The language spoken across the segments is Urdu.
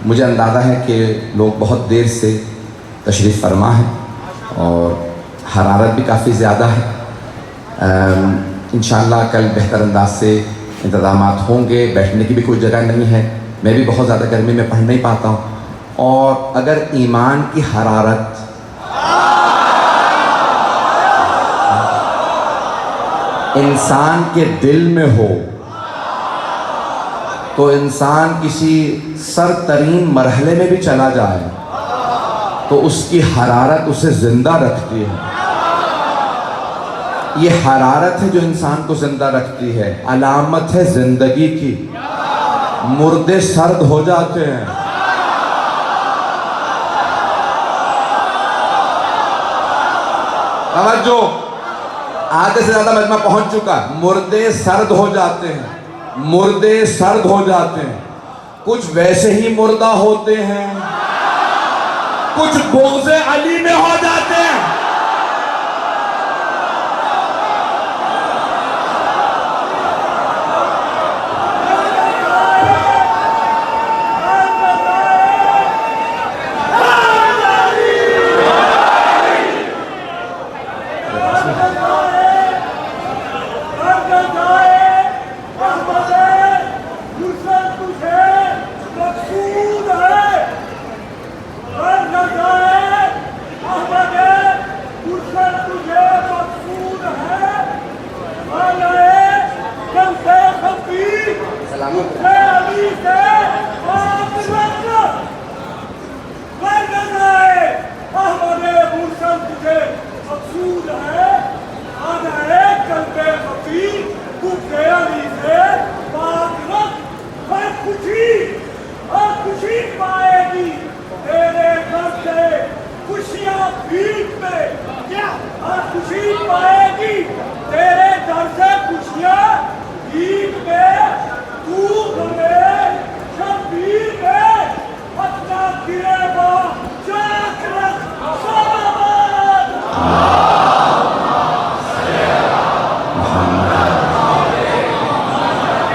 مجھے اندازہ ہے کہ لوگ بہت دیر سے تشریف فرما ہیں اور حرارت بھی کافی زیادہ ہے۔ انشاءاللہ کل بہتر انداز سے انتظامات ہوں گے، بیٹھنے کی بھی کوئی جگہ نہیں ہے، میں بھی بہت زیادہ گرمی میں پڑھ نہیں پاتا ہوں، اور اگر ایمان کی حرارت انسان کے دل میں ہو تو انسان کسی سر ترین مرحلے میں بھی چلا جائے تو اس کی حرارت اسے زندہ رکھتی ہے۔ یہ حرارت ہے جو انسان کو زندہ رکھتی ہے، علامت ہے زندگی کی۔ مردے سرد ہو جاتے ہیں، توجہ، آدھے سے زیادہ مجمع پہنچ چکا، مردے سرد ہو جاتے ہیں، مردے سرد ہو جاتے ہیں۔ کچھ ویسے ہی مردہ ہوتے ہیں، کچھ بغض علی میں ہو جاتے ہیں۔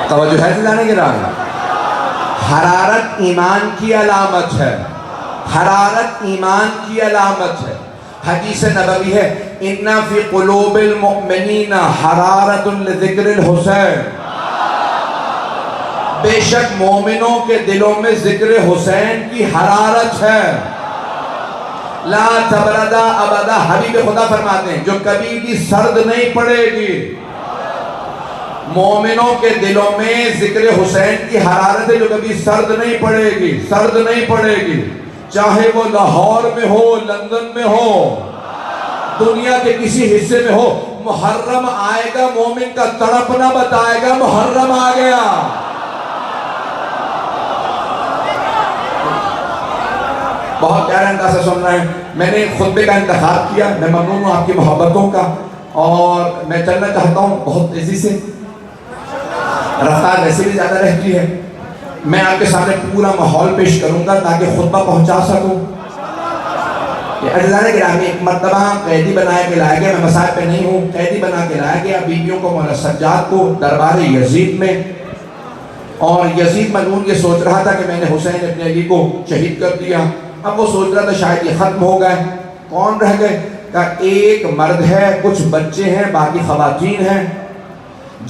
توجہ ہے جانے کے رہا، حرارت ایمان کی علامت ہے، حرارت ایمان کی علامت ہے۔ حدیث نبوی ہے، اِنَّ فِي قُلُوبِ الْمُؤْمِنِينَ حَرَارَةٌ لِذِكْرِ الْحُسَيْن، بے شک مومنوں کے دلوں میں ذکر حسین کی حرارت ہے۔ لا تبرد ابدا، حبیب خدا فرماتے ہیں جو کبھی بھی سرد نہیں پڑے گی۔ مومنوں کے دلوں میں ذکر حسین کی حرارت ہے جو کبھی سرد نہیں پڑے گی، سرد نہیں پڑے گی، چاہے وہ لاہور میں ہو، لندن میں ہو، دنیا کے کسی حصے میں ہو۔ محرم آئے گا، مومن کا تڑپنا بتائے گا محرم آ گیا۔ بہت پیارے انداز سے سن رہے ہیں، میں نے خطبے کا انتخاب کیا، میں ممنون ہوں آپ کی محبتوں کا، اور میں چلنا چاہتا ہوں بہت تیزی سے، رفتار ویسے بھی زیادہ رہتی ہے۔ میں آپ کے سامنے پورا ماحول پیش کروں گا تاکہ خطبہ پہنچا سکوں۔ عزیزان گرامی، ایک مرتبہ قیدی بنا کے لایا گیا، میں مسائل پہ نہیں ہوں، قیدی بنا کے لایا گیا بیویوں کو، مولا سجاد کو، دربار یزید میں، اور یزید ملعون یہ سوچ رہا تھا کہ میں نے حسین ابن علی کو شہید کر دیا۔ اب وہ سوچ رہا تھا شاید یہ ختم ہو گئے، کون رہ گئے؟ کہا ایک مرد ہے، کچھ بچے ہیں، باقی خواتین ہیں۔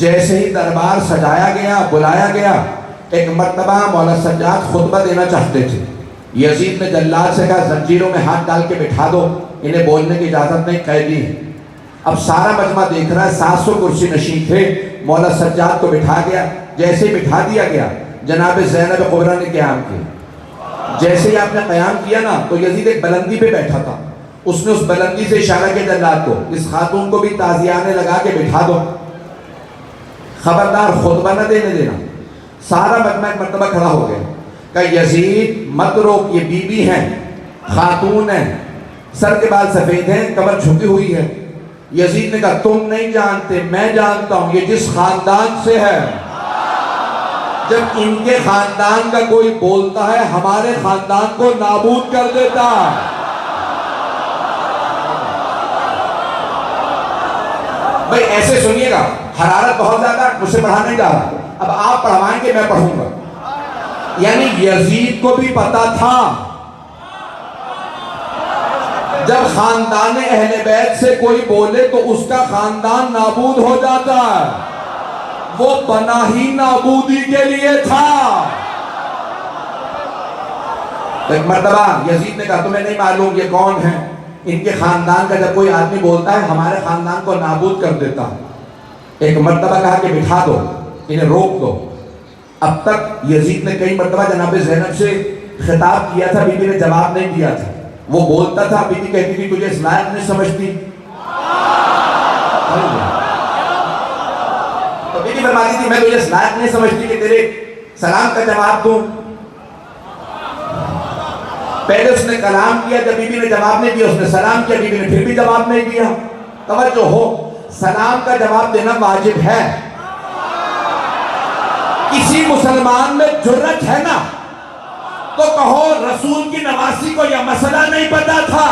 جیسے ہی دربار سجایا گیا، بلایا گیا، ایک مرتبہ مولا سجاد خطبہ دینا چاہتے تھے۔ یزید نے جلاد سے کہا زنجیروں میں ہاتھ ڈال کے بٹھا دو، انہیں بولنے کی اجازت نہیں، قیدی ہیں۔ اب سارا مجمع دیکھ رہا ہے، 700 کرسی نشین تھے، مولا سجاد کو بٹھا گیا۔ جیسے ہی بٹھا دیا گیا، جناب زینب کبریٰ نے قیام کیا۔ جیسے ہی آپ نے قیام کیا نا، تو یزید ایک بلندی پہ بیٹھا تھا، اس نے اس بلندی سے اشارہ کیا جلاد کو، اس خاتون کو بھی تازیانے لگا کے بٹھا دو، خبردار خطبہ نہ دینے دینا۔ سارا مجمع ایک مرتبہ کھڑا ہو گیا، کہ یزید مت روک، یہ بی بی ہیں، خاتون ہیں، سر کے بال سفید ہیں، کمر جھکی ہوئی ہے۔ یزید نے کہا تم نہیں جانتے، میں جانتا ہوں یہ جس خاندان سے ہے، جب ان کے خاندان کا کوئی بولتا ہے ہمارے خاندان کو نابود کر دیتا۔ بھئی ایسے سنیے گا، حرارت بہت زیادہ، مجھ سے پڑھا نہیں جا رہا، اب آپ پڑھوائیں گے، میں پڑھوں گا۔ یعنی یزید کو بھی پتا تھا جب خاندان اہل بیت سے کوئی بولے تو اس کا خاندان نابود ہو جاتا ہے، وہ بنا ہی نابودی کے لیے تھا۔ ایک مرتبہ یزید نے کہا تمہیں نہیں معلوم یہ کون ہیں؟ ان کے خاندان کا جب کوئی آدمی بولتا ہے ہمارے خاندان کو نابود کر دیتا۔ ایک مرتبہ کہا کہ بٹھا دو، انہیں روک دو۔ اب تک یزید نے کئی مرتبہ جناب زینب سے خطاب کیا تھا، بی بی نے جواب نہیں دیا تھا۔ وہ بولتا تھا، بی بی کہتی تھی تجھے اس لائق نہیں سمجھتی، تو بی بی فرماتی تھی میں تجھے اس لائق نہیں سمجھتی کہ تیرے سلام کا جواب دوں۔ پہلے اس نے کلام کیا، جب بی بی نے جواب نہیں دیا اس نے سلام کیا، بی بی نے پھر بھی جواب نہیں دیا۔ توجہ ہو، سلام کا جواب دینا واجب ہے۔ کسی مسلمان میں جرت ہے نا تو کہو رسول کی نواسی کو یہ مسئلہ نہیں پتا تھا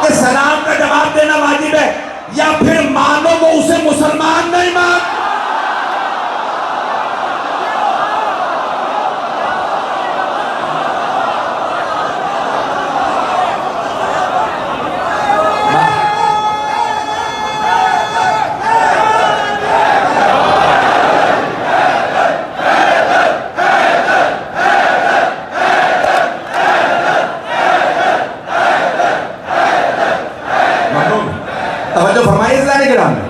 کہ سلام کا جواب دینا واجب ہے، یا پھر مانو وہ اسے مسلمان نہیں مان۔ توجہ فرمائیے اسلامی گرام میں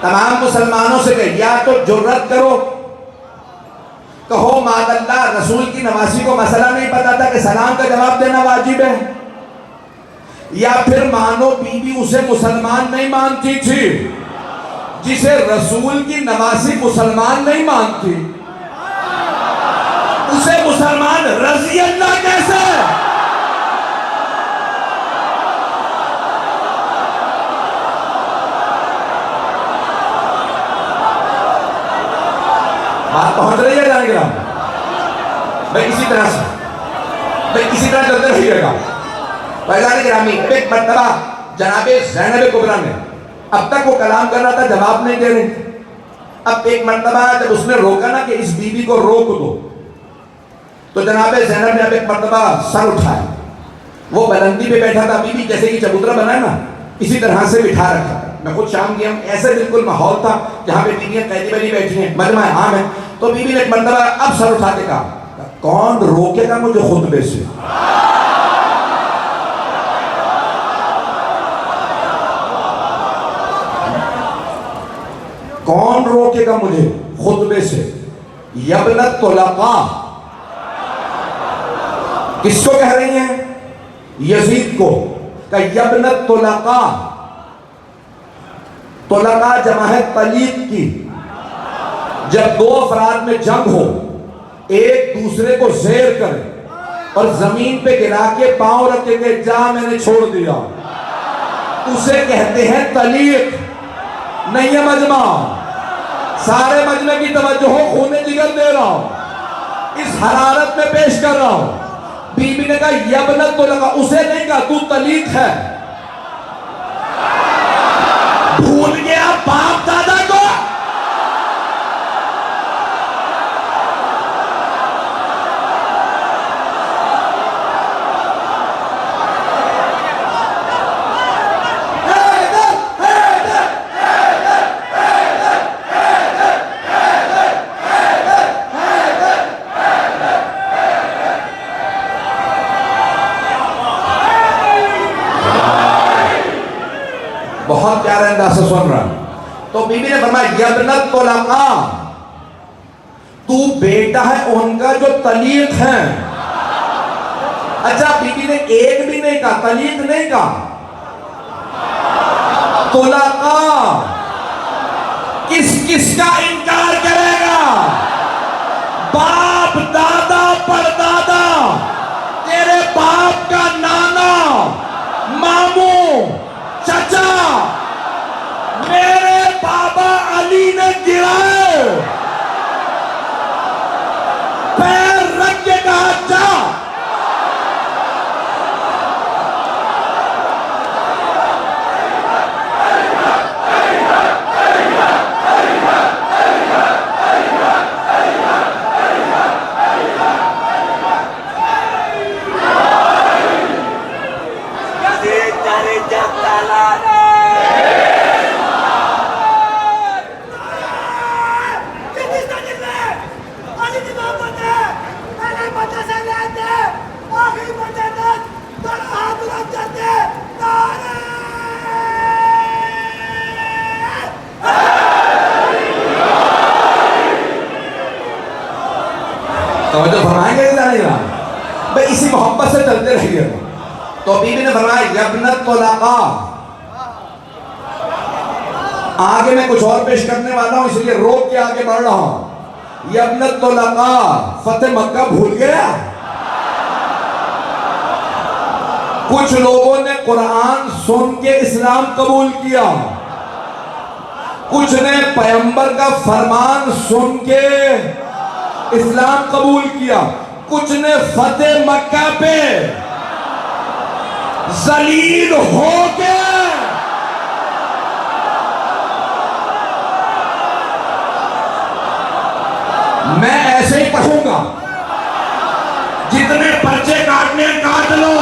تمام مسلمانوں سے کہ یا تو جرت کرو، کہو ماد اللہ رسول کی نواسی کو مسئلہ نہیں پتا تھا کہ سلام کا جواب دینا واجب ہے، یا پھر مانو بی بی اسے مسلمان نہیں مانتی تھی۔ جسے رسول کی نواسی مسلمان نہیں مانتی اسے مسلمان رضی اللہ کیسے؟ بات پہنچ رہی ہے جانے گرام بھائی، اسی طرح چلتے رہیے گا۔ فیضان گرامی، ایک مرتبہ جناب زینب کبریٰ نے اب تک وہ کلام کر رہا تھا، جواب نہیں دے رہے۔ اب ایک مرتبہ جب اس نے روکا نا کہ اس بی بی کو روک دو، تو جناب زینب نے اب ایک مرتبہ سر اٹھایا۔ وہ بلندی پہ بیٹھا تھا، بی بی جیسے کہ چبوترا بنا ہے نا اسی طرح سے بٹھا رکھا۔ میں خود شام گیا، ایسے بالکل ماحول تھا جہاں پہ بیویاں قیدی بنی بیٹھی ہیں، مجمع عام ہے، تو بی بی نے ایک مرتبہ اب سر اٹھا کے کہا کون روکے گا مجھے خطبے سے؟ کون روکے گا مجھے خطبے سے؟ یبنت طلقاء، کس کو کہہ رہی ہیں؟ یزید کو، کہ یبنت طلقاء، طلقاء جمع ہے طلیق کی۔ جب دو افراد میں جنگ ہو، ایک دوسرے کو زیر کرے اور زمین پہ گرا کے پاؤں رکھے کہ جا میں نے چھوڑ دیا، اسے کہتے ہیں طلیق۔ نہیں ہے مجمع، سارے مجمع کی توجہ ہو، خون جگر دے رہا ہوں، اس حرارت میں پیش کر رہا ہوں۔ بی بی نے کہا یبنت طلقاء، اسے نہیں کہا تو طلیق ہے۔ بھول گیا باپ دادا کو؟ بہت پیارے انداز سے سن رہا۔ تو بی بی نے فرمایا یبنت طلقاء، تو بیٹا ہے ان کا جو طلیق ہیں۔ اچھا، بی بی نے ایک بھی نہیں کہا، طلیق نہیں کہا، طلقاء۔ کس کس کا انکار کرے گا؟ باپ دادا پردادا، تیرے باپ کا نانا، ماموں، چچا، میرے بابا علی نے گرائے، پیر رکھ کے کہا جا۔ توجہ فرمائیں گے بھائی اسی محبت سے چلتے رہیے. تو بیوی نے فرمایا یا ابن الطلقاء. آگے میں کچھ اور پیش کرنے والا ہوں اس لیے روک کے آگے بڑھ رہا ہوں. یا ابن الطلقاء فتح مکہ بھول گیا. کچھ لوگوں نے قرآن سن کے اسلام قبول کیا, کچھ نے پیغمبر کا فرمان سن کے اسلام قبول کیا, کچھ نے فتح مکہ پہ ذلیل ہو کے میں ایسے ہی پڑھوں گا, جتنے پرچے کاٹنے کاٹ لو.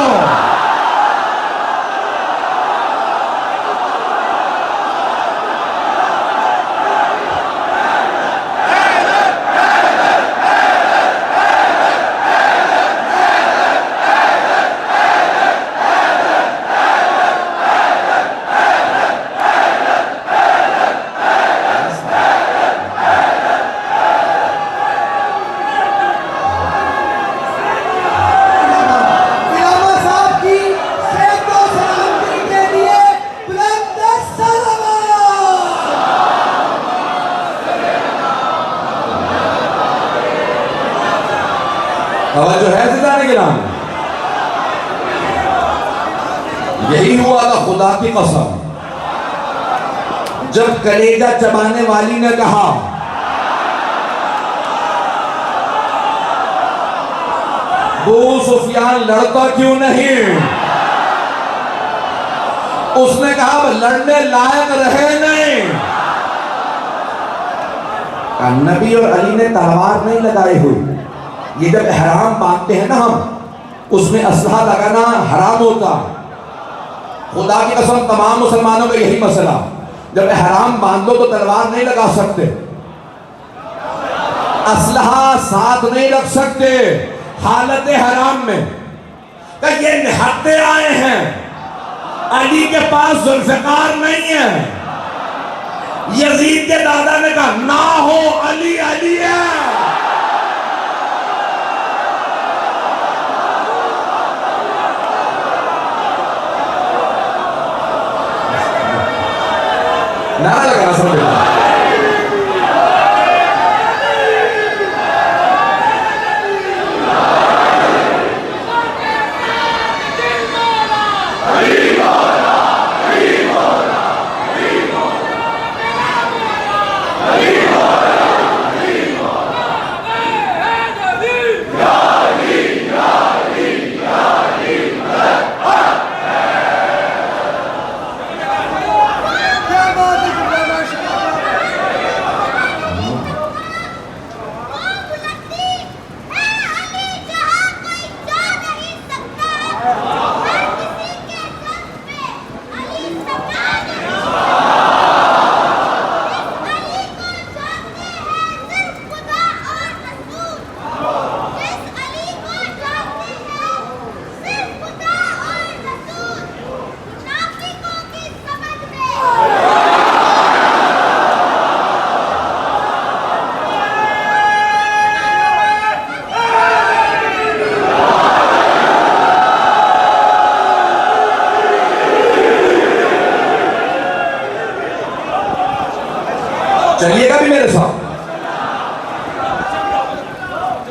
توجہ ہے زندانی کے نام. یہی ہوا تھا خدا کی قسم جب کلیجہ چبانے والی نے کہا ابو سفیان لڑتا کیوں نہیں. اس نے کہا لڑنے لائق رہے نہیں. نبی اور علی نے تلوار نہیں لگائی ہوئی. یہ جب احرام باندھتے ہیں نا ہم, اس میں اسلحہ لگانا حرام ہوتا. خدا کی قسم تمام مسلمانوں کا یہی مسئلہ, جب احرام باندھو تو تلوار نہیں لگا سکتے, اسلحہ ساتھ نہیں رکھ سکتے حالت حرام میں. کہ یہ نہتے آئے ہیں, علی کے پاس ذوالفقار نہیں ہے. یزید کے دادا نے کہا نہ ہو علی علی ہے. نعرہ لگانا سمجھ لیں. چلیے گا بھی میرے ساتھ,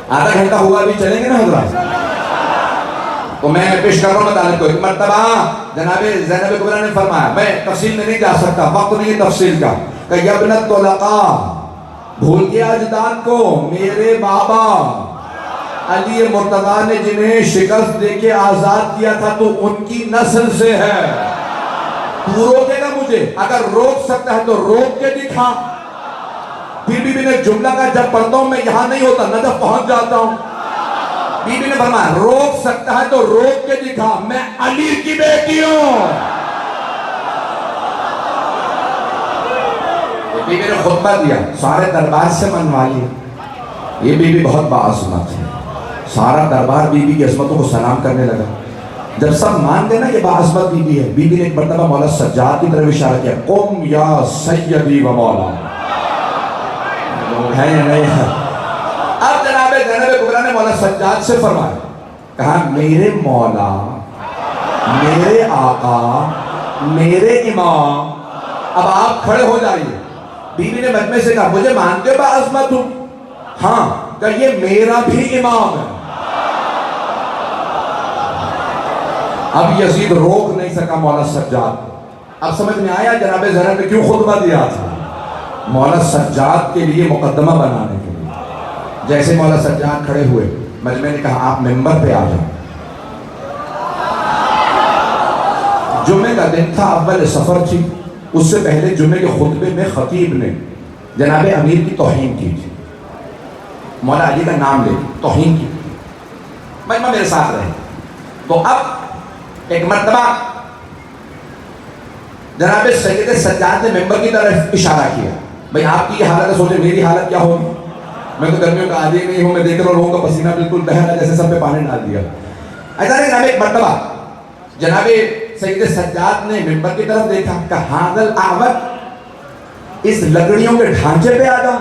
آدھا گھنٹہ ہوا بھی چلیں گے نا حضرات. تو میں پیش کر رہا ہوں مطالب کو. ایک مرتبہ جناب زینب کبریٰ نے فرمایا, میں تفصیل میں نہیں جا سکتا, وقت نہیں ہے تفصیل کا, کہ یا ابن الطلقاء بھول گیا اجداد کو, میرے بابا علی مرتضیٰ نے جنہیں شکست دے کے آزاد کیا تھا تو ان کی نسل سے ہے. تو روکے گا مجھے, اگر روک سکتا ہے تو روک کے دکھا. پھر بی بی نے جملہ کا جب پڑھتا ہوں میں یہاں نہیں ہوتا, نجف پہنچ جاتا ہوں. بی بی نے فرمایا روک سکتا ہے تو روک کے دکھا, میں علی کی بیٹی ہوں. بی بی نے خطبہ دیا, سارے دربار سے منوا لیا. یہ بی بی بہت باعظمت ہے. سارا دربار بی بی کی عظمتوں کو سلام کرنے لگا. جب سب مان گئے نا کہ باعظمت بی بی ہے, بی بی نے ایک مرتبہ مولا سجاد کی طرف اشارہ کیا, قم یا سیدی و مولا. ہے یا نہیں ہے؟ اب جناب زینب کبریٰ نے مولا سجاد سے فرمایا، کہا میرے مولا، میرے آقا، میرے امام، اب آپ کھڑے ہو جائیے۔ بیوی نے مجمع سے کہا، مجھے مانتے ہو باعظمت ہوں؟ ہاں، کہ یہ میرا بھی امام ہے۔ اب یزید روک نہیں سکا مولا سجاد کو۔ اب سمجھ میں آیا جناب زینب نے کیوں خطبہ دیا تھا؟ مولا سجاد کے لیے مقدمہ بنانے کے لیے۔ جیسے مولا سجاد کھڑے ہوئے، مجمع نے کہا آپ ممبر پہ آ جائیں۔ جمعے کا دن تھا، اول سفر تھی، اس سے پہلے جمعے کے خطبے میں خطیب نے جناب امیر کی توہین کی تھی، مولا علی کا نام لے توہین کی۔ مجمع میرے ساتھ رہے تو اب ایک مرتبہ جناب سید سجاد نے ممبر کی طرف اشارہ کیا، بھئی آپ کی یہ حالت ہے، سوچے میری حالت کیا ہوگی؟ میں تو گرمیوں کا عادی نہیں ہوں، میں دیکھ رہا ہوں لوگوں کا پسینہ بالکل بہہ رہا ہے جیسے سب پہ پانی ڈال دیا۔ ایسا نہیں، جناب ایک مرتبہ جناب سید سجاد نے ممبر کی طرف دیکھا کہ حاضل اعوج، اس لکڑیوں کے ڈھانچے پہ آ جا۔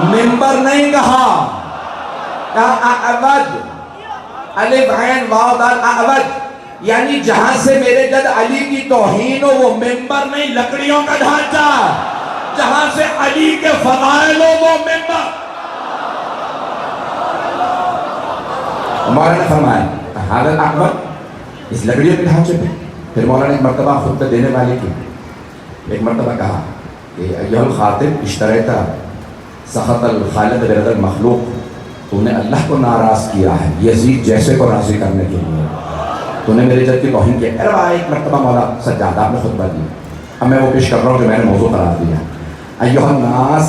ممبر نہیں کہا، کہا اعوج، الف عین واو دال اعوج، یعنی جہاں سے میرے جد علی کی توہین ہو وہ ممبر نہیں لکڑیوں کا ڈھانچہ، جہاں سے علی کے فضائل ہو وہ ممبر۔ مولانا نے فرمایا حاضر اعوج، اس لکڑیوں کے ڈھانچے پہ۔ پھر مولانا نے ایک مرتبہ خطبہ دینے والے کی ایک مرتبہ کہا کہ ایھا الخاطب اشتریت سخط الخالق برد المخلوق، تو نے اللہ کو ناراض کیا ہے یزید جیسے کو راضی کرنے کے لیے، تو نے میرے جد کی توہین کیا۔ ایک مرتبہ مولا سجاد آپ نے خطبہ دیا، اب میں وہ پیش کر رہا ہوں کہ میں نے موضوع قرار دیا، ایھا الناس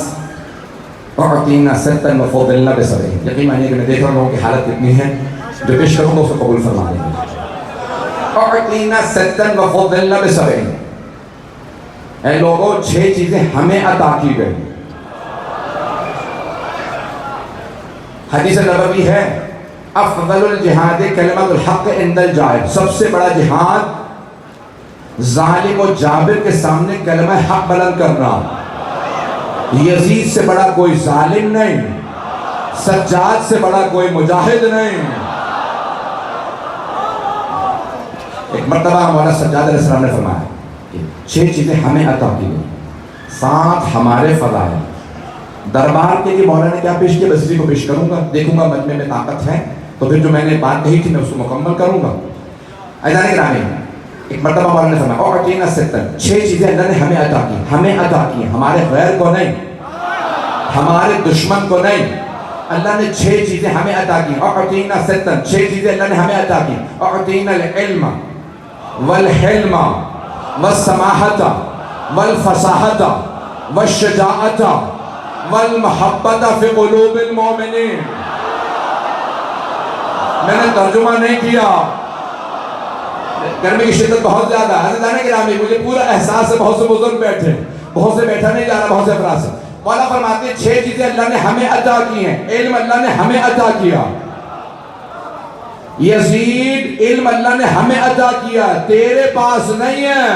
اعطینا ستا وفضلنا بسبع۔ یقین مانیے کہ میں دیکھ رہا ہوں کہ حالت کتنی ہے، جو پیش کروں تو اسے قبول فرما دیں گے۔ اعطینا ستا وفضلنا بسبع، اے لوگوں 6 چیزیں ہمیں عطا کی گئی۔ حدیث نبوی ہے افضل الجہاد کلمۃ الحق عند الجائر، سب سے بڑا جہاد ظالم و جابر کے سامنے کلمہ حق بلند کرنا۔ یزید سے بڑا کوئی ظالم نہیں، سجاد سے بڑا کوئی مجاہد نہیں۔ ایک مرتبہ مولانا سجاد علیہ السلام نے فرمایا کہ 6 چیزیں ہمیں عطا کی گئی، 7 ہمارے فضائل۔ دربار کے لیے مولانا نے کیا پیش کیا، بس اسی کو پیش کروں گا، دیکھوں گا مجمع میں طاقت ہے تو پھر جو میں نے بات کہی تھی میں اس کو مکمل کروں گا۔ عزیزان گرامی، ایک مرتبہ مولانا نے فرمایا اعطینا ستا، 6 چیزیں اللہ نے ہمیں عطا کی، ہمیں عطا کی، ہمارے غیر کو نہیں، ہمارے دشمن کو نہیں۔ اللہ نے 6 چیزیں ہمیں عطا کی، اعطینا ستا، 6 چیزیں اللہ نے ہمیں عطا کی۔ اعطینا العلم والحلم والسماحت والفصاحت والشجاعت والمحبت فی قلوب المؤمنین۔ میں نے ترجمہ نہیں کیا، گرمی کی شدت بہت زیادہ ہے عزیزان گرامی، مجھے پورا احساس ہے، بہت سے بزرگ بیٹھے، بہت سے بیٹھا نہیں جا رہا، بہت سے افراد سے۔ مولا فرماتے ہیں 6 چیزیں اللہ نے ہمیں عطا کی ہیں۔ علم اللہ نے ہمیں عطا کیا، یزید علم اللہ نے ہمیں عطا کیا، تیرے پاس نہیں ہے۔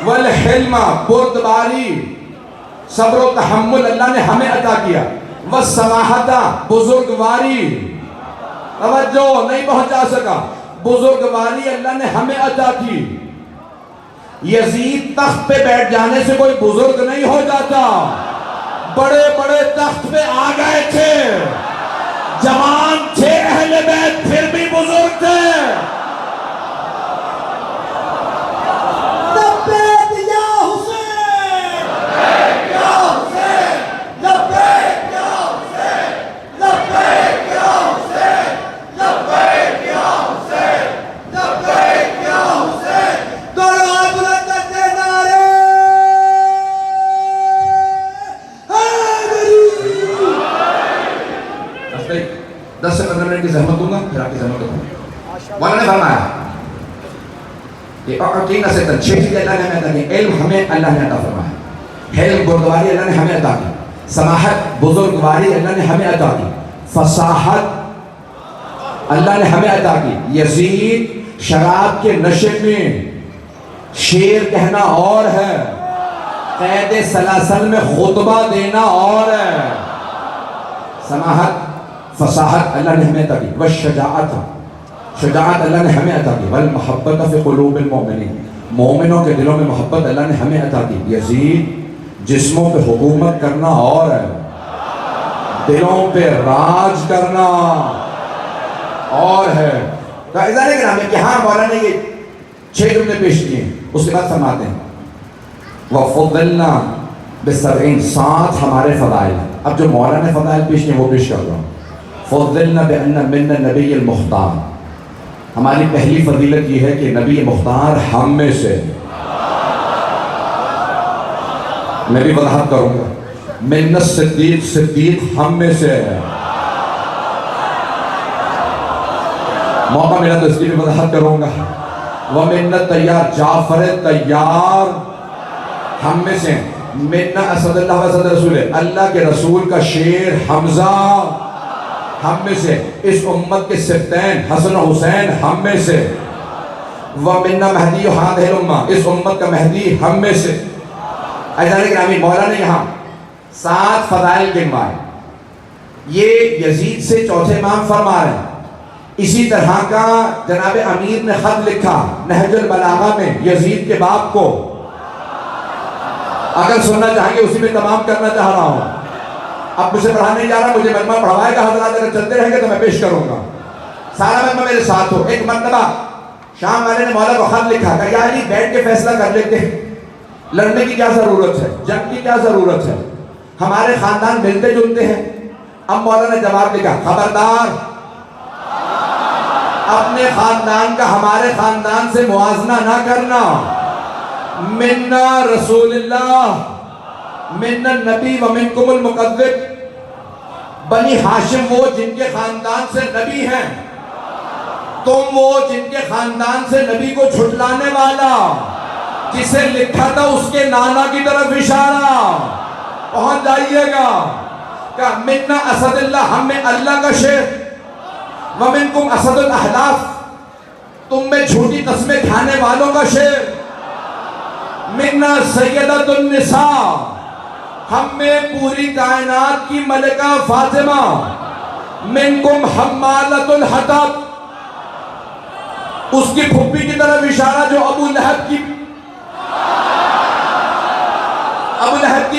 والحلم بردباری، صبر و تحمل اللہ نے ہمیں عطا کیا۔ والسماحت بزرگواری، توجہ نہیں پہنچا سکا، بزرگواری اللہ نے ہمیں عطا کی۔ یزید تخت پہ بیٹھ جانے سے کوئی بزرگ نہیں ہو جاتا، بڑے بڑے تخت پہ آ گئے تھے، جوان تھے اہل بیت پھر بھی بزرگ تھے۔ دس سے 15 منٹ کی زحمت دوں گا، پھر آپ کی زحمت دوں گا۔ مولانا نے فرمایا کہ اعطینا ستا، 6 چیزیں اللہ نے ہمیں عطا کی۔ علم ہمیں اللہ نے عطا فرمایا، علم بردباری اللہ نے ہمیں عطا کی، سماحت بزرگواری اللہ نے ہمیں عطا کی، فصاحت اللہ نے ہمیں عطا کی۔ یزید شراب کے نشے میں شعر کہنا اور ہے، قید سلاسل میں خطبہ دینا اور ہے. سماحت فصاحت اللہ نے ہمیں عطا کی، والشجاعت شجاعت اللہ نے ہمیں عطا کی، والمحبت فی قلوب المؤمنین مومنوں کے دلوں میں محبت اللہ نے ہمیں عطا کی. یزید جسموں پہ حکومت کرنا اور ہے، دلوں پہ راج کرنا اور ہے. تو اعزاز کرام یہاں مولانا نے یہ 6 جملے پیش کیے ہیں. اس کے بعد فرماتے ہیں وَفُضِّلْنَا بِالسَّبْعِينَ 7 ہمارے فضائل. اب جو مولانا نے فضائل پیش کیے وہ پیش کر رہا ہوں. فُضِّلْنَا بِأَنَّ مِنَّ النَّبِيِّ الْمُخْتَارِ ہماری پہلی فضیلت یہ ہے کہ نبی مختار ہم میں سے. میں بھی وضاحت کروں گا. مِنَّ الصِّدِّيقِ صدیق ہم میں سے ہے. موقع ملا تو اس کی بھی وضاحت کروں گا. وَمِنَّ الطَّيَّارِ جعفر طیار ہم میں سے. مِنَّ اسد اللہ و اسد رسول اللہ کے رسول کا شیر حمزہ ہم میں سے. اس امت کے سبتین حسن و حسین ہم میں سے. وَمِنَّ مہدی هَذِهِ الْأُمَّةِ اس امت کا مہدی ہم میں سے. عزیزان گرامی مولانا نے یہاں 7 فضائل گنوائے. یہ یزید سے چوتھے امام فرما رہے ہیں. اسی طرح کا جناب امیر نے خط لکھا نہج البلاغہ میں یزید کے باپ کو. اگر سننا چاہیں گے اسی میں تمام کرنا چاہ رہا ہوں. اب مجھے پڑھانے نہیں جا رہا، مجھے مجمع پڑھوائے گا حضرات. اگر چلتے رہیں گے تو میں پیش کروں گا. سارا مجمع میرے ساتھ ہو. ایک مرتبہ شام والے نے مولا کو خط لکھا کہ یا علی بیٹھ کے فیصلہ کر لیتے ہیں، لڑنے کی کیا ضرورت ہے، جنگ کی کیا ضرورت ہے، ہمارے خاندان ملتے جلتے ہیں. اب مولا نے جواب لکھا خبردار اپنے خاندان کا ہمارے خاندان سے موازنہ نہ کرنا. منا رسول اللہ من النبی ومنکم المکذب. بنی ہاشم وہ جن کے خاندان سے نبی ہیں، تم وہ جن کے خاندان سے نبی کو جھٹلانے والا. جسے لکھا تھا اس کے نانا کی طرف اشارہ. پہنچ جائیے گا کہ منا اسد اللہ ہم میں اللہ کا شیر، وَمِنْكُمْ أَسَدُ الْأَحْلَافِ تم میں جھوٹی قسمیں کھانے والوں کا شیر. مِنَّا سَيَّدَةُ النِّسَاءِ ہم میں پوری کائنات کی ملکہ فاطمہ. مِنْكُمْ حَمَّالَةُ الْحَطَبِ اس کی پھپھی کی طرف اشارہ جو ابو لہب کی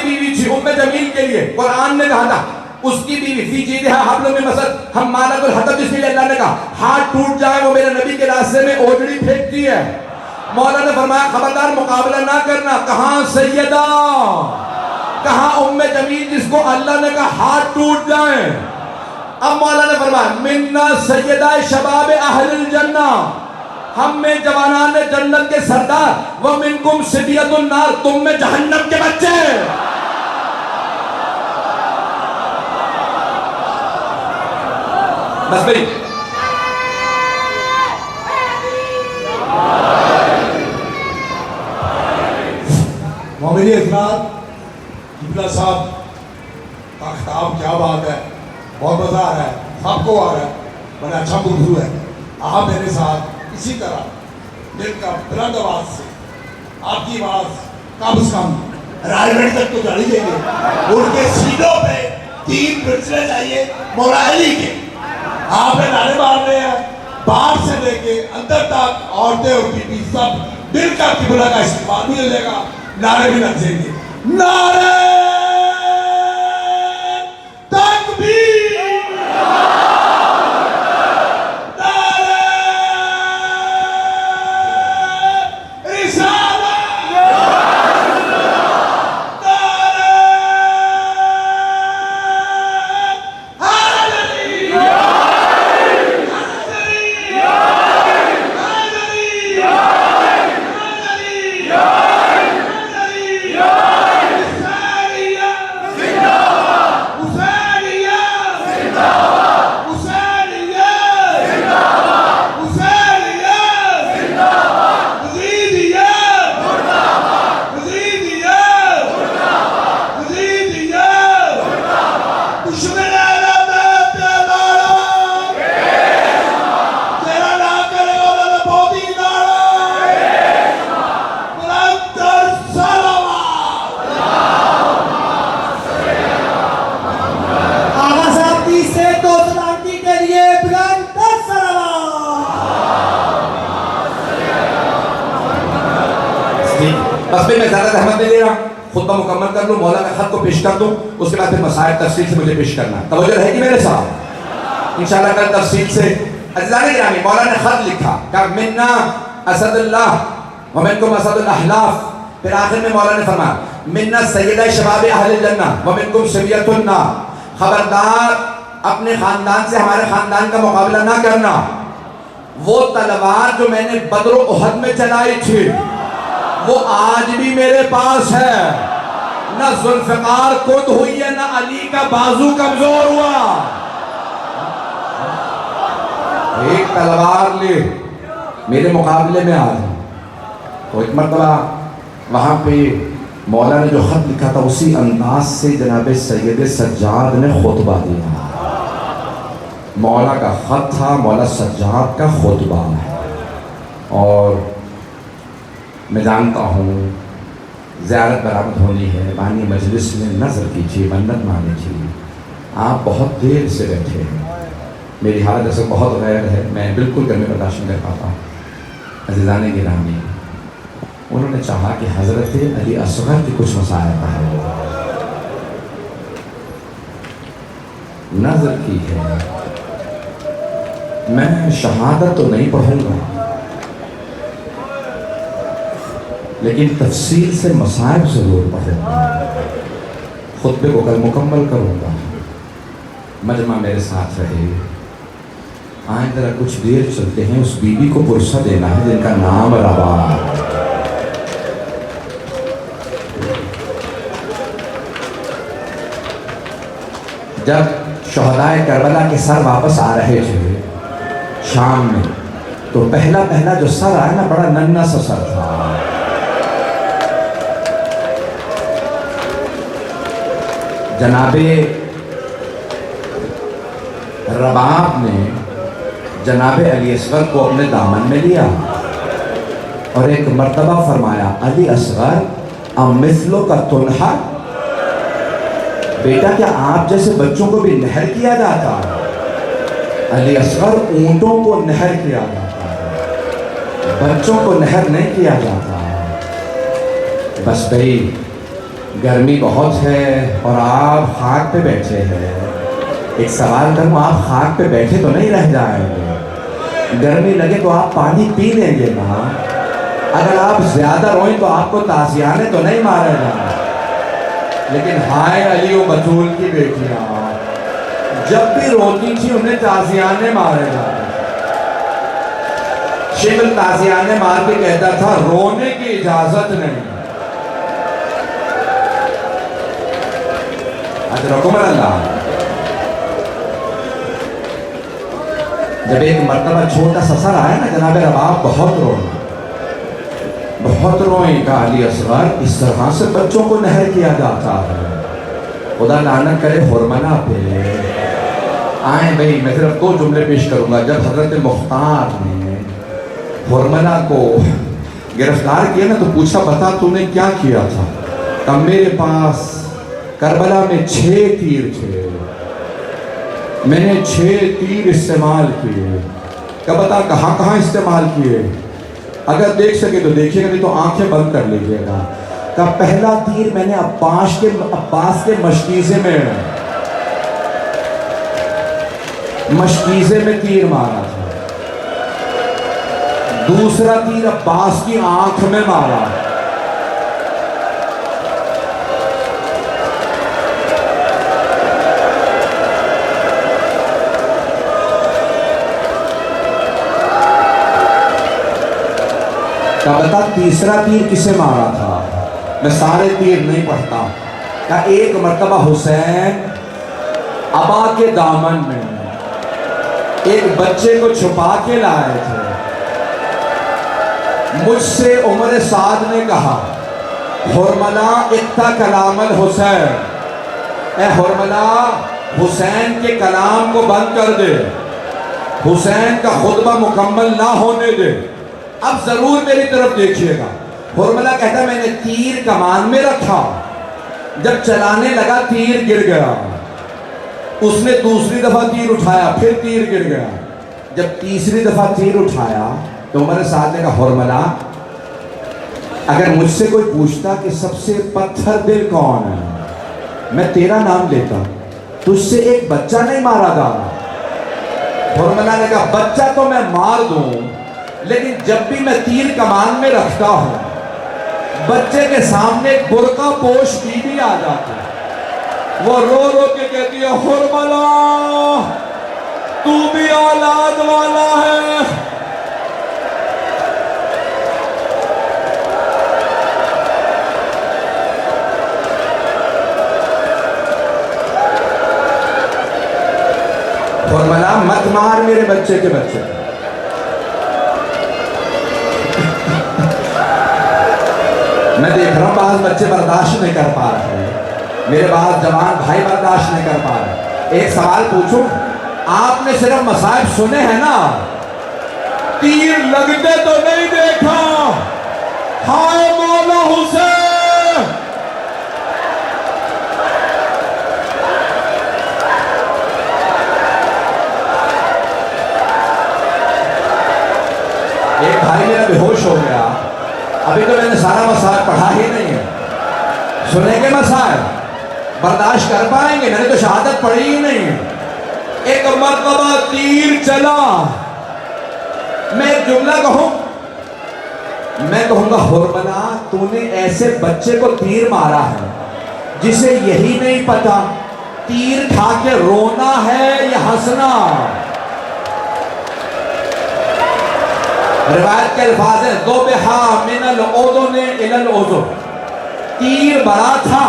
بیوی تھی ام جمیل کے لیے قرآن نے کہا تھا اس کی بیوی فی جیدہا حبل من مسد حمالۃ الحطب. اس لیے اللہ نے کہا ہاتھ ٹوٹ جائے وہ میرے نبی کے راستے میں اوجڑی پھینکتی ہے. مولا نے فرمایا خبردار مقابلہ نہ کرنا. کہاں سیدہ، کہاں ام جمیل جس کو اللہ نے کہا ہاتھ ٹوٹ جائیں. اب مولا نے فرمایا منا سیدہ شباب اہل الجنہ ہم میں جوانان جنت کے سردار. وَمِنْكُمْ صِبْيَةُ النَّارِ تم میں جہنم کے بچے. بس بھئی مومنی حضرات، قبلہ صاحب کا خطاب کیا بات ہے، بہت مزہ آ رہا ہے، سب کو آ رہا ہے، بڑا اچھا موضوع ہے. آپ میرے ساتھ اسی طرح دل کا بلند آواز سے آپ کی آواز کم از کم رائے تک تو جانی چاہیے. ان کے سینوں پہ 3 پرچلے چاہیے مولا علی کے. آپ نے نعرے مارنے ہیں باہر سے لے کے اندر تک، عورتیں اور بیوی سب دل کا قبلہ کا استقبال بھی ہو جائے گا. نعرے بھی لگ جائیں گے. نعرے تکبیر، نعرے رسالت، نعرے حیدری، حیدری، حیدری، میں زیادہ زحمت نہیں لے رہا، خطبہ مکمل کر لوں، مولا کا خط کو پیش کر دوں، اس کے بعد پھر مسائل تفصیل سے مجھے پیش کرنا ہے. توجہ رہے گی میرے ساتھ؟ انشاءاللہ کل تفصیل سے. عزیزان گرامی، مولا نے خط لکھا کہ منا اسد اللہ ومنکم اسد الاحلاف. پھر آخر میں مولا نے فرمایا منا سیدہ شباب اہل الجنہ ومنکم شبیۃ النار. خبردار اپنے خاندان سے ہمارے خاندان کا مقابلہ نہ کرنا. وہ تلوار جو میں نے بدر و احد میں چلائی تھی وہ آج بھی میرے پاس ہے. نہ ذوالفقار کند ہوئی ہے، نہ علی کا بازو کمزور ہوا. ایک تلوار لے میرے مقابلے میں آ رہا. تو ایک مرتبہ وہاں پہ مولا نے جو خط لکھا تھا اسی انداز سے جناب سید سجاد نے خطبہ دیا. مولا کا خط تھا، مولا سجاد کا خطبہ ہے. اور میں جانتا ہوں زیارت برآمد ہونی ہے، بانی مجلس میں نظر کیجیے، منت مانی تھی. آپ بہت دیر سے بیٹھے ہیں، میری حالت ایسے بہت غیر ہے، میں بالکل گھر میں برداشت نہیں کر پاتا. عزیزان گرامی، انہوں نے چاہا کہ حضرت علی اصغر کی کچھ مسائل پڑھیں. نظر کی ہے، میں شہادت تو نہیں پڑھوں گا لیکن تفصیل سے مسائل ضرور پڑھوں گا. خطبے کو کل مکمل کروں گا. مجمع میرے ساتھ رہے. آئیں ذرا کچھ دیر چلتے ہیں، اس بی بی کو پرسہ دینا ہے جن کا نام ربا. جب شہدائے کربلا کے سر واپس آ رہے تھے شام میں، تو پہلا جو سر آیا نا بڑا ننھا سا سر تھا. جناب رباب نے جناب علی اصغر کو اپنے دامن میں لیا اور ایک مرتبہ فرمایا علی اصغر ام مثلو کا تنہا، بیٹا کیا آپ جیسے بچوں کو بھی نہر کیا جاتا ہے؟ علی اصغر اونٹوں کو نہر کیا جاتا ہے، بچوں کو نہر نہیں کیا جاتا. بس بھئی گرمی بہت ہے اور آپ خاک پہ بیٹھے ہیں. ایک سوال کروں، آپ خاک پہ بیٹھے تو نہیں رہ جائیں گے؟ گرمی لگے تو آپ پانی پی لیں گے نا. اگر آپ زیادہ روئیں تو آپ کو تازیانے تو نہیں مارے جائیں. لیکن ہائے علی و بطول کی بیٹیاں جب بھی روتی تھی انہیں تازیانے مارے جاتے. شبل تازیانے مار کے کہتا تھا رونے کی اجازت نہیں. اجرکم اللہ. جب ایک مرتبہ چھوٹا سا سر آیا نا جناب رباب بہت روئیں کا علی اصغر اس طرح سے بچوں کو نہر کیا جاتا ہے. خدا لعنت کرے حرملہ پہ. آئیں بھئی میں صرف 2 جملے پیش کروں گا. جب حضرت مختار نے حرملہ کو گرفتار کیا نا تو پوچھا بتا تو نے کیا کیا تھا؟ کہ میرے پاس کربلا میں 6 تیر تھے، میں نے 6 تیر استعمال کیے. کہ بتا کہاں کہاں استعمال کیے؟ اگر دیکھ سکے تو دیکھیے گا، نہیں تو آنکھیں بند کر لیجئے گا. کہ پہلا تیر میں نے عباس کے مشکیزے میں تیر مارا تھا. دوسرا تیر عباس کی آنکھ میں مارا. کہ بتا تیسرا تیر کسے مارا تھا؟ میں سارے تیر نہیں پڑھتا. کہ ایک مرتبہ حسین ابا کے دامن میں ایک بچے کو چھپا کے لائے تھے. مجھ سے عمر سعد نے کہا حرملہ اقتا کلام الحسین، اے حرملہ حسین کے کلام کو بند کر دے، حسین کا خطبہ مکمل نہ ہونے دے. اب ضرور میری طرف دیکھیے گا. حرملہ کہتا میں نے تیر کمان میں رکھا، جب چلانے لگا تیر گر گیا. اس نے دوسری دفعہ تیر اٹھایا، پھر تیر گر گیا. جب تیسری دفعہ تیر اٹھایا تو عمر سعد نے کہا حرملہ اگر مجھ سے کوئی پوچھتا کہ سب سے پتھر دل کون ہے، میں تیرا نام لیتا، تجھ سے ایک بچہ نہیں مارا گا۔ حرملہ نے کہا بچہ تو میں مار دوں، لیکن جب بھی میں تیر کمان میں رکھتا ہوں، بچے کے سامنے ایک برقع پوش بیوی آ جاتی ہے، وہ رو رو کے کہتی ہے حرملہ تو بھی اولاد والا ہے۔ حرملہ مت مار میرے بچے کے بچے۔ میں دیکھ رہا ہوں بعض بچے برداشت نہیں کر پا رہے، میرے بعض جوان بھائی برداشت نہیں کر پا رہے۔ ایک سوال پوچھوں، آپ نے صرف مصائب سنے ہیں نا، تیر لگتے تو نہیں دیکھا؟ ہائے مولا حسین! ایک بھائی میرا بے ہوش ہو گیا، ابھی تو میں نے سارا مسائل پڑھا ہی نہیں ہے، سنیں گے مسائل؟ برداشت کر پائیں گے؟ میں نے تو شہادت پڑھی ہی نہیں ہے۔ ایک مرتبہ تیر چلا، میں ایک جملہ کہوں، میں کہوں گا حرملہ تو نے ایسے بچے کو تیر مارا ہے جسے یہی نہیں پتا تیر کھا کے رونا ہے یا ہنسنا۔ روایت کے الفاظ ہیں ذبح من الاذن الی الاذن، تیر بڑا تھا،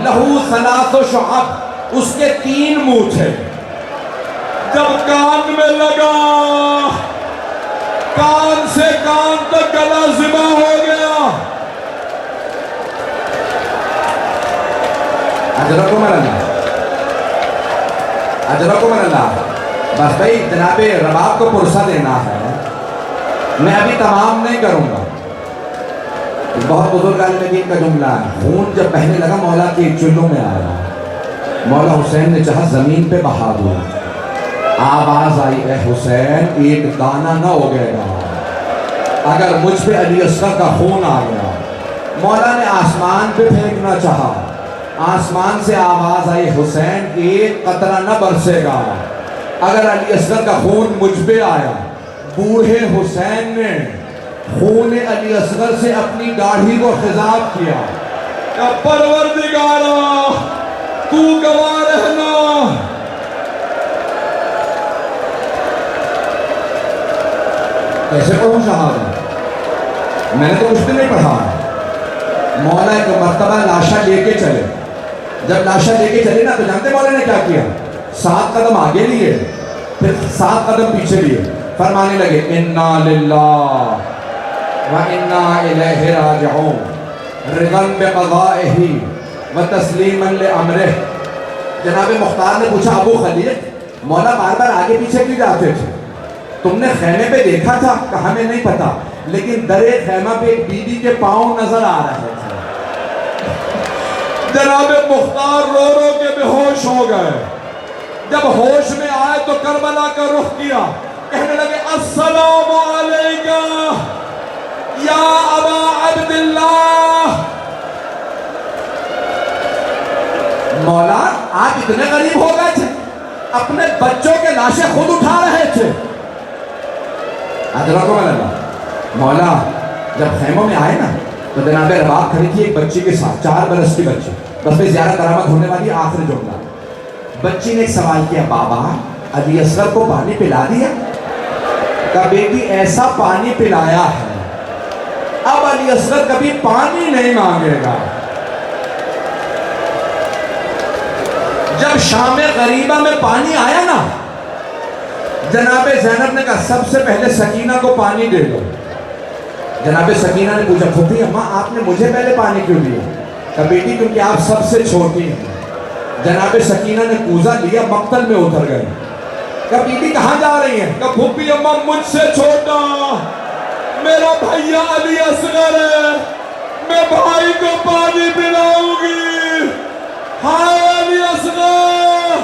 لہو ثلاث شعب، اس کے 3 منہ تھے، جب کان میں لگا کان سے کان تک گلا ذبح ہو گیا۔ اجرکم اللہ، اجرکم اللہ۔ بس بھائی جناب رباب کو پرسہ دینا ہے، میں ابھی تمام نہیں کروں گا۔ بہت بزرگ عالم دین کا جملہ ہے، خون جب بہنے لگا مولا کے چلوں میں آیا، مولا حسین نے چاہا زمین پہ بہا دیا، آواز آئی اے حسین ایک دانہ نہ ہو گئے گا اگر مجھ پہ علی اصغر کا خون آ گیا۔ مولا نے آسمان پہ پھینکنا چاہا، آسمان سے آواز آئی حسین ایک قطرہ نہ برسے گا اگر علی اصغر کا خون مجھ پہ آیا۔ بوڑھے حسین نے خون علی اصغر سے اپنی داڑھی کو خضاب کیا کہ پروردگارا تو گواہ رہنا۔ کیسے پڑھوں شہادت؟ میں نے تو کچھ بھی نہیں پڑھا۔ مولا ایک مرتبہ لاشا لے کے چلے، جب لاشا لے کے چلے نا تو جانتے مولا نے کیا کیا؟ 7 قدم آگے لیے، پھر 7 قدم پیچھے لیے، فرمانے لگے انا للہ وَإِنَّا إِلَيْهِ رَاجِعُونَ رِضًا بِقَضَائِهِ وَتَسْلِيمًا لِأَمْرِهِ۔ جناب مختار نے پوچھا ابو خلیل مولا بار بار آگے پیچھے کیوں جاتے تھے؟ تم نے خیمے پہ دیکھا تھا؟ کہا ہمیں نہیں پتا، لیکن در خیمہ پہ ایک بی بی کے پاؤں نظر آ رہے تھے۔ جناب مختار رو رو کے بے ہوش ہو گئے، جب ہوش میں آئے تو کربلا کا رخ کیا، کہنے لگے السلام علیکہ یا ابا عبداللہ۔ مولا آپ اتنے غریب ہو گئے تھے، اپنے بچوں کے لاشیں خود اٹھا رہے تھے۔ ادرکم اللہ۔ مولا جب خیموں میں آئے نا تو جناب رباب کھڑی تھی ایک بچی کے ساتھ، 4 برس کی بچی، بس میں زیادہ کرامت ہونے والی آخری جملہ۔ بچی نے ایک سوال کیا بابا علی اصغر کو پانی پلا دیا؟ کہا بیٹی ایسا پانی پلایا ہے اب علی اصغر کبھی پانی نہیں مانگے گا۔ جب شام غریبہ میں پانی آیا نا، جناب زینب نے کہا سب سے پہلے سکینہ کو پانی دے دو۔ جناب سکینہ نے پوچھا پھوپھی اماں آپ نے مجھے پہلے پانی کیوں دیا؟ کہا بیٹی کیونکہ آپ سب سے چھوٹی ہیں۔ جناب سکینہ نے کوزہ لیا، مقتل میں اتر گئے۔ کہا بیٹی کہاں جا رہی ہیں؟ کہا پھوپھی اماں مجھ سے چھوٹا میرا بھائیا علی اصغر ہے، میں بھائی کو پانی پلاؤں گی۔ ہائے علی اصغر!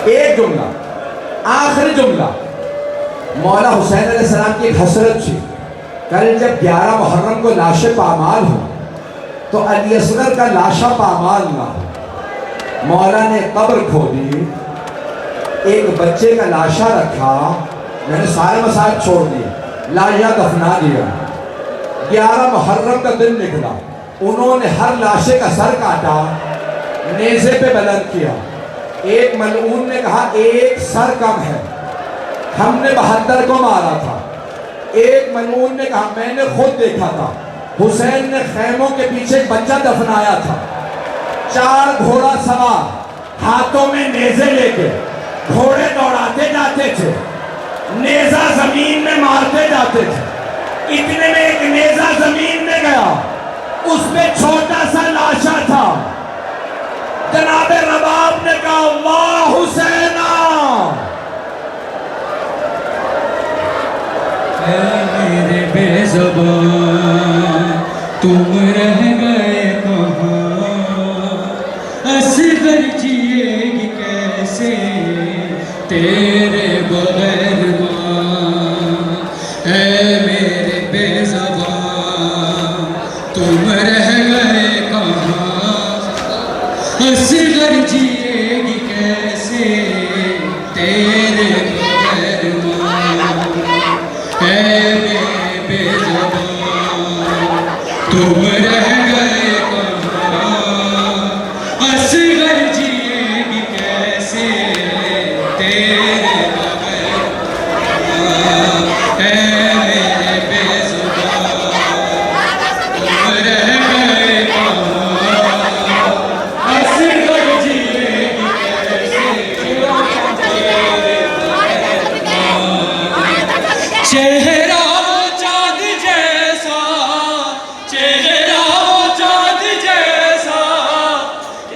ایک جملہ، آخری جملہ، مولا حسین علیہ السلام کی ایک حسرت تھی، کل جب 11 محرم کو لاش پامال ہو تو علی اصغر کا لاشا پامال نہ ہو۔ مولا نے قبر کھودی، ایک بچے کا لاشا رکھا، میں نے سارے مسائل چھوڑ دیے، لاشا دفنا دیا۔ 11 محرم کا دن نکلا، انہوں نے ہر لاشے کا سر کاٹا، نیزے پہ بلند کیا۔ ایک ملعون نے کہا ایک سر کم ہے، ہم نے 72 کو مارا تھا۔ ایک ملعون نے کہا میں نے خود دیکھا تھا، حسین نے خیموں کے پیچھے ایک بچہ دفنایا تھا، 4 گھوڑا سوار ہاتھوں میں نیزے لے کے گھوڑے دوڑاتے جاتے تھے، نیزہ زمین میں مارتے جاتے تھے۔ اتنے میں ایک نیزہ زمین میں گیا، اس پہ چھوٹا سا لاشا تھا۔ جناب رباب نے کہا اللہ حسینہ، اے میرے بے زبان تم رہ گئے کہاں، اصغر جیے گی کیسے تیرے بغیر ماں۔ اے میرے بے زبان تم رہ گئے کہاں، اصغر جیے گی کیسے تیرے بغیر ماں۔ اے میرے بے زبان تم رہ گئے کہاں، اصغر جیے گی کیسے تیرے بغیر ماں۔ اے میرے بے زبان تم رہ گئے کہاں، اصغر جیے گی کیسے تیرے بغیر ماں۔ چہرہ وہ چاند جیسا، چہرہ وہ چاند جیسا،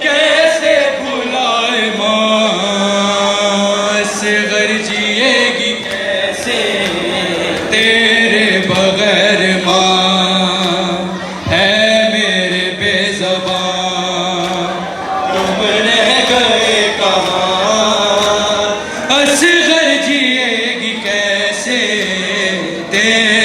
کیسے بھلائے ماں۔ اصغر جیے گی کیسے تیرے بغیر ماں۔ اے میرے بے زبان تم رہ گئے کہاں، اصغر جیے گی کیسے تیرے